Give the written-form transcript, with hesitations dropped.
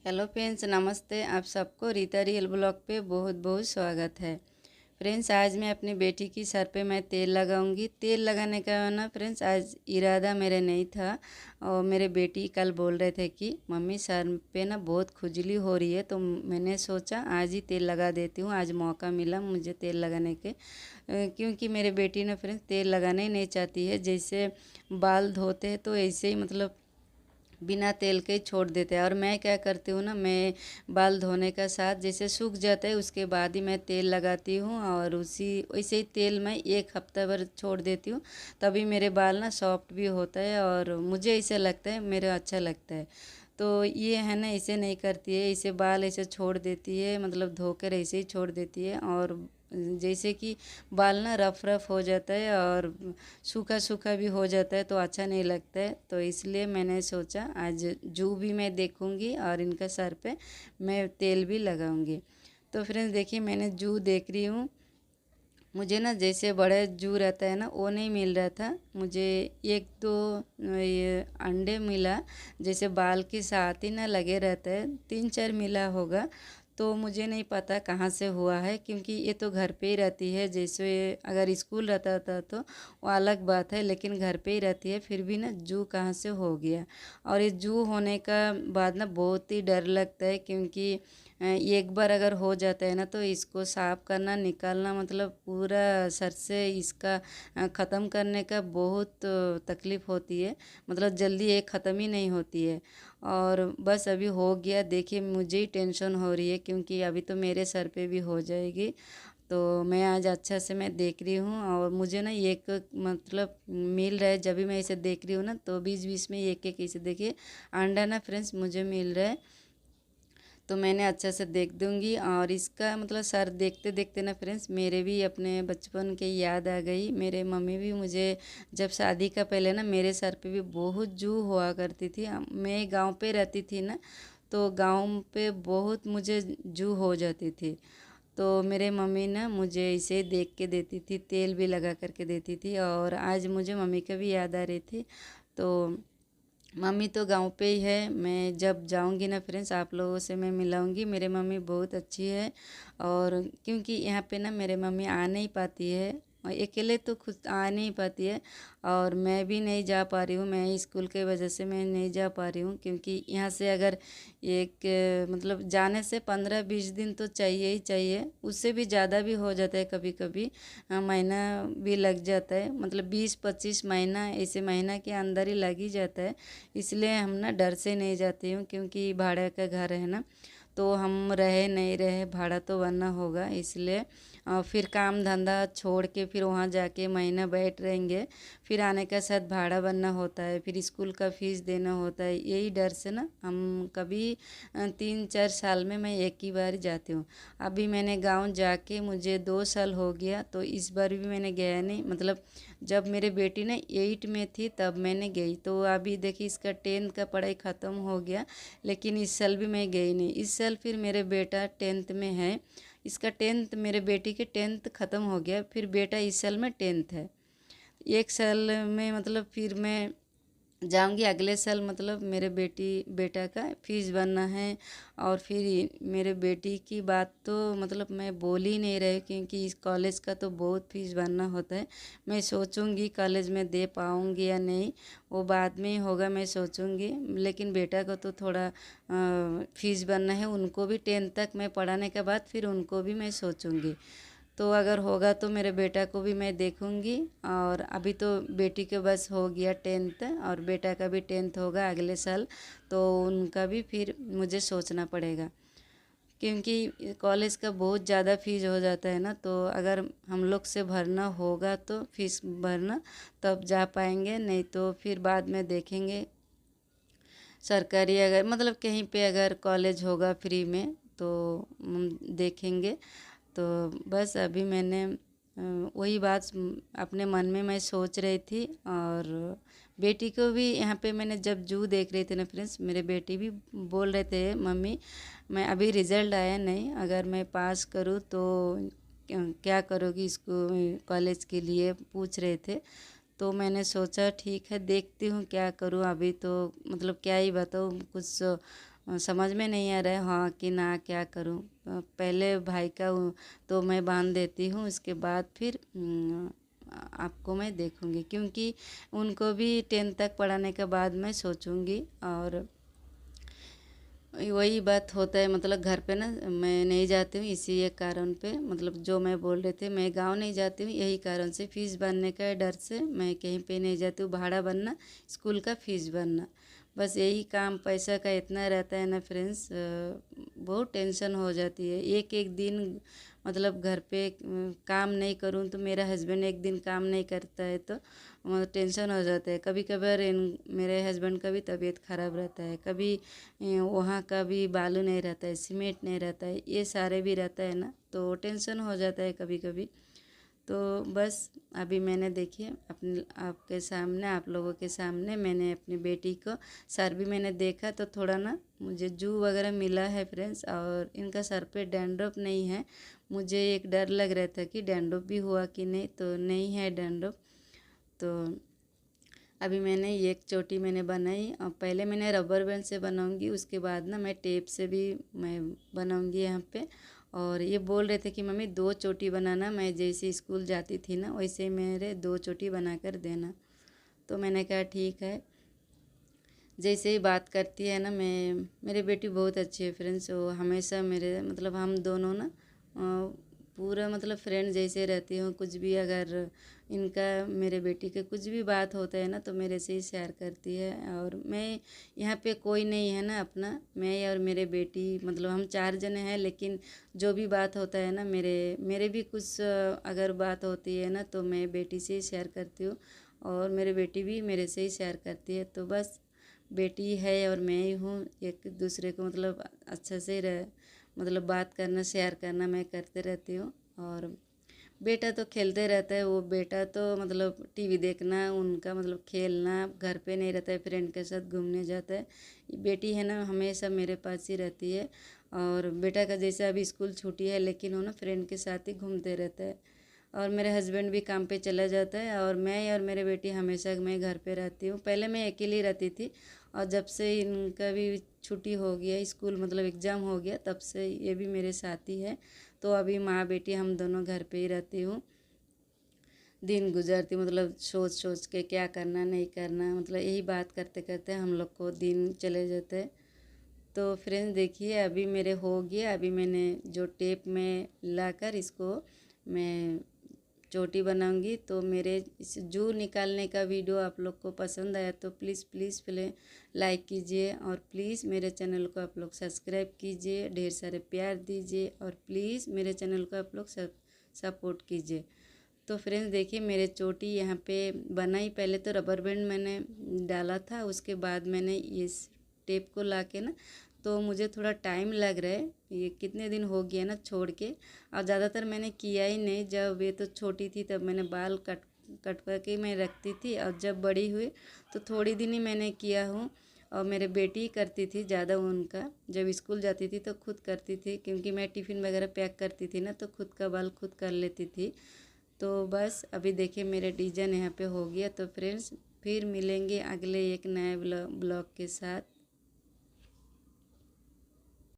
Hello friends, नमस्ते। आप सबको रीता रियल ब्लॉग पे बहुत बहुत स्वागत है। फ्रेंड्स, आज मैं अपनी बेटी की सर पे मैं तेल लगाऊंगी। तेल लगाने का ना फ्रेंड्स आज इरादा मेरे नहीं था। और मेरे बेटी कल बोल रहे थे कि मम्मी सर पे ना बहुत खुजली हो रही है, तो मैंने सोचा आज ही तेल लगा देती हूँ। आज मौका मिला मुझे तेल लगाने के, क्योंकि मेरे बेटी ना फ्रेंड्स तेल लगाना ही नहीं चाहती है। जैसे बाल धोते हैं तो ऐसे ही मतलब बिना तेल के ही छोड़ देते हैं। और मैं क्या करती हूँ ना, मैं बाल धोने का साथ जैसे सूख जाता है उसके बाद ही मैं तेल लगाती हूँ, और उसी वैसे ही तेल मैं एक हफ्ता भर छोड़ देती हूँ। तभी मेरे बाल ना सॉफ्ट भी होता है और मुझे ऐसे लगता है, मेरा अच्छा लगता है। तो ये है ना, ऐसे नहीं करती है, इसे बाल ऐसे छोड़ देती है, मतलब धोकर ऐसे ही छोड़ देती है। और जैसे कि बाल ना रफ रफ हो जाता है और सूखा सूखा भी हो जाता है तो अच्छा नहीं लगता है। तो इसलिए मैंने सोचा आज जू भी मैं देखूंगी और इनका सर पे मैं तेल भी लगाऊंगी। तो फ्रेंड्स देखिए, मैंने जू देख रही हूँ। मुझे ना जैसे बड़ा जू रहता है ना, वो नहीं मिल रहा था मुझे। एक तो ये अंडे मिला, जैसे बाल के साथ ही ना लगे रहता है, 3-4 मिला होगा। तो मुझे नहीं पता कहाँ से हुआ है, क्योंकि ये तो घर पे ही रहती है। जैसे अगर स्कूल रहता था तो वो अलग बात है, लेकिन घर पे ही रहती है, फिर भी ना जू कहाँ से हो गया। और ये जू होने का बाद ना बहुत ही डर लगता है, क्योंकि एक बार अगर हो जाता है ना तो इसको साफ करना निकालना मतलब पूरा सर से इसका ख़त्म करने का बहुत तकलीफ़ होती है। मतलब जल्दी ये ख़त्म ही नहीं होती है। और बस अभी हो गया, देखिए मुझे ही टेंशन हो रही है, क्योंकि अभी तो मेरे सर पे भी हो जाएगी। तो मैं आज अच्छा से मैं देख रही हूँ, और मुझे ना एक मतलब मिल रहा है। जब भी मैं इसे देख रही हूँ ना तो बीच बीच में एक एक इसे देखिए अंडा ना फ्रेंड्स मुझे मिल रहा है। तो मैंने अच्छा से देख दूंगी। और इसका मतलब सर देखते देखते ना फ्रेंड्स मेरे भी अपने बचपन के याद आ गई। मेरे मम्मी भी मुझे जब शादी का पहले ना मेरे सर पे भी बहुत जू हुआ करती थी। मैं गांव पे रहती थी ना, तो गांव पे बहुत मुझे जू हो जाती थी। तो मेरे मम्मी ना मुझे इसे देख के देती थी, तेल भी लगा करके देती थी। और आज मुझे मम्मी का भी याद आ रही थी। तो मम्मी तो गांव पे ही है। मैं जब जाऊंगी ना फ्रेंड्स आप लोगों से मैं मिलाऊंगी। मेरे मम्मी बहुत अच्छी है। और क्योंकि यहाँ पे ना मेरे मम्मी आ नहीं पाती है, और अकेले तो खुद आ नहीं पाती है। और मैं भी नहीं जा पा रही हूँ, मैं स्कूल के वजह से मैं नहीं जा पा रही हूँ। क्योंकि यहाँ से अगर एक मतलब जाने से 15-20 दिन तो चाहिए ही चाहिए, उससे भी ज़्यादा भी हो जाता है कभी कभी। महीना भी लग जाता है, मतलब 20-25 महीना ऐसे महीना के अंदर ही लग ही जाता है। इसलिए हम ना डर से नहीं जाती हूँ, क्योंकि भाड़े का घर है ना, तो हम रहे नहीं रहे भाड़ा तो भरना होगा। इसलिए फिर काम धंधा छोड़ के फिर वहाँ जाके महीना बैठ रहेंगे, फिर आने का साथ भाड़ा भरना होता है, फिर स्कूल का फीस देना होता है। यही डर से ना हम कभी 3-4 साल में मैं एक ही बार जाती हूँ। अभी मैंने गांव जाके मुझे 2 साल हो गया, तो इस बार भी मैंने गया नहीं। मतलब जब मेरे बेटी ने 8 में थी तब मैंने गई। तो अभी देखिए इसका 10th का पढ़ाई ख़त्म हो गया, लेकिन इस साल भी मैं गई नहीं। इस साल फिर मेरे बेटा 10th में है। इसका 10th, मेरे बेटी के 10th ख़त्म हो गया, फिर बेटा इस साल में 10th है। एक साल में मतलब फिर मैं जाऊंगी अगले साल। मतलब मेरे बेटा का फीस भरना है। और फिर मेरे बेटी की बात तो मतलब मैं बोल ही नहीं रही, क्योंकि इस कॉलेज का तो बहुत फीस भरना होता है। मैं सोचूंगी कॉलेज में दे पाऊंगी या नहीं, वो बाद में ही होगा, मैं सोचूंगी। लेकिन बेटा को तो थोड़ा फीस भरना है, उनको भी 10th तक मैं पढ़ाने के बाद फिर उनको भी मैं सोचूंगी। तो अगर होगा तो मेरे बेटा को भी मैं देखूंगी। और अभी तो बेटी के बस हो गया 10th, और बेटा का भी 10th होगा अगले साल। तो उनका भी फिर मुझे सोचना पड़ेगा, क्योंकि कॉलेज का बहुत ज़्यादा फीस हो जाता है ना। तो अगर हम लोग से भरना होगा तो फीस भरना, तब जा पाएंगे, नहीं तो फिर बाद में देखेंगे। सरकारी अगर मतलब कहीं पे अगर कॉलेज होगा फ्री में तो हम देखेंगे। तो बस अभी मैंने वही बात अपने मन में मैं सोच रही थी। और बेटी को भी यहाँ पे मैंने जब जू देख रही थी ना फ्रेंड्स, मेरे बेटी भी बोल रहे थे मम्मी मैं अभी रिज़ल्ट आया नहीं, अगर मैं पास करूँ तो क्या करोगी इसको कॉलेज के लिए पूछ रहे थे। तो मैंने सोचा ठीक है देखती हूँ क्या करूँ। अभी तो मतलब क्या ही बताऊँ, कुछ समझ में नहीं आ रहा है हाँ कि ना क्या करूँ। पहले भाई का तो मैं बांध देती हूँ, उसके बाद फिर आपको मैं देखूँगी, क्योंकि उनको भी 10th तक पढ़ाने के बाद मैं सोचूँगी। और वही बात होता है, मतलब घर पे ना मैं नहीं जाती हूँ इसी एक कारण पे, मतलब जो मैं बोल रहे थे, मैं गांव नहीं जाती हूँ यही कारण से, फीस भरने का डर से मैं कहीं पे नहीं जाती हूँ। भाड़ा भरना, स्कूल का फीस भरना, बस यही काम पैसा का इतना रहता है ना फ्रेंड्स, बहुत टेंशन हो जाती है। एक एक दिन मतलब घर पे काम नहीं करूँ तो मेरा हस्बैंड एक दिन काम नहीं करता है तो टेंशन हो जाता है। कभी कभार मेरे हस्बैंड का भी तबीयत ख़राब रहता है, कभी वहाँ का भी बालू नहीं रहता है, सीमेंट नहीं रहता है, ये सारे भी रहता है ना, तो टेंशन हो जाता है कभी कभी। तो बस अभी मैंने देखिए अपने आपके सामने, आप लोगों के सामने मैंने अपनी बेटी को सर भी मैंने देखा तो थोड़ा ना मुझे जू वगैरह मिला है फ्रेंड्स, और इनका सर पे डैंड्रफ नहीं है। मुझे एक डर लग रहा था कि डैंड्रफ भी हुआ कि नहीं, तो नहीं है डैंड्रफ। तो अभी मैंने एक चोटी मैंने बनाई, और पहले मैंने रबर बैंड से बनाऊंगी, उसके बाद ना मैं टेप से भी मैं बनाऊंगी यहाँ पे। और ये बोल रहे थे कि मम्मी 2 चोटी बनाना, मैं जैसे स्कूल जाती थी ना वैसे मेरे 2 चोटी बना कर देना। तो मैंने कहा ठीक है। जैसे ही बात करती है ना, मैं मेरी बेटी बहुत अच्छी है फ्रेंड्स, वो हमेशा मेरे मतलब हम दोनों ना पूरा मतलब फ्रेंड जैसे रहती हूँ। कुछ भी अगर इनका मेरे बेटी के कुछ भी बात होता है ना तो मेरे से ही शेयर करती है। और मैं यहाँ पे कोई नहीं है ना अपना, मैं और मेरे बेटी मतलब हम 4 जने हैं, लेकिन जो भी बात होता है ना मेरे मेरे भी कुछ अगर बात होती है ना तो मैं बेटी से ही शेयर करती हूँ, और मेरे बेटी भी मेरे से ही शेयर करती है। तो बस बेटी है और मैं ही हूँ, एक दूसरे को मतलब अच्छे से रह मतलब बात करना शेयर करना मैं करते रहती हूँ। और बेटा तो खेलते रहता है, वो बेटा तो मतलब टीवी देखना उनका मतलब खेलना, घर पे नहीं रहता है, फ्रेंड के साथ घूमने जाता है। बेटी है ना हमेशा मेरे पास ही रहती है। और बेटा का जैसे अभी स्कूल छुट्टी है, लेकिन वो ना फ्रेंड के साथ ही घूमते रहता है। और मेरे हस्बैंड भी काम पे चला जाता है, और मैं और मेरे बेटी हमेशा मैं घर पे रहती हूँ। पहले मैं अकेली रहती थी, और जब से इनका भी छुट्टी हो गया, स्कूल मतलब एग्ज़ाम हो गया, तब से ये भी मेरे साथ ही है। तो अभी माँ बेटी हम दोनों घर पे ही रहती हूँ। दिन गुजरती मतलब सोच सोच के क्या करना नहीं करना, मतलब यही बात करते करते हम लोग को दिन चले जाते हैं। तो फ्रेंड्स देखिए अभी मेरे हो गया, अभी मैंने जो टेप में लाकर इसको मैं चोटी बनाऊंगी। तो मेरे इस जू निकालने का वीडियो आप लोग को पसंद आया तो प्लीज़ प्लीज़ पहले लाइक कीजिए, और प्लीज़ मेरे चैनल को आप लोग सब्सक्राइब कीजिए, ढेर सारे प्यार दीजिए, और प्लीज़ मेरे चैनल को आप लोग सपोर्ट कीजिए। तो फ्रेंड्स देखिए मेरे चोटी यहाँ पे बनाई, पहले तो रबर बैंड मैंने डाला था, उसके बाद मैंने इस टेप को ला के ना, तो मुझे थोड़ा टाइम लग रहा है, ये कितने दिन हो गया ना छोड़ के, और ज़्यादातर मैंने किया ही नहीं। जब ये तो छोटी थी तब मैंने बाल कटवा के मैं रखती थी, और जब बड़ी हुई तो थोड़ी दिन ही मैंने किया हूँ। और मेरे बेटी करती थी ज़्यादा, उनका जब स्कूल जाती थी तो खुद करती थी, क्योंकि मैं टिफ़िन वगैरह पैक करती थी ना तो खुद का बाल खुद कर लेती थी। तो बस अभी देखिए मेरे डिज़ाइन यहाँ पे हो गया। तो फ्रेंड्स फिर मिलेंगे अगले एक नए ब्लॉग के साथ।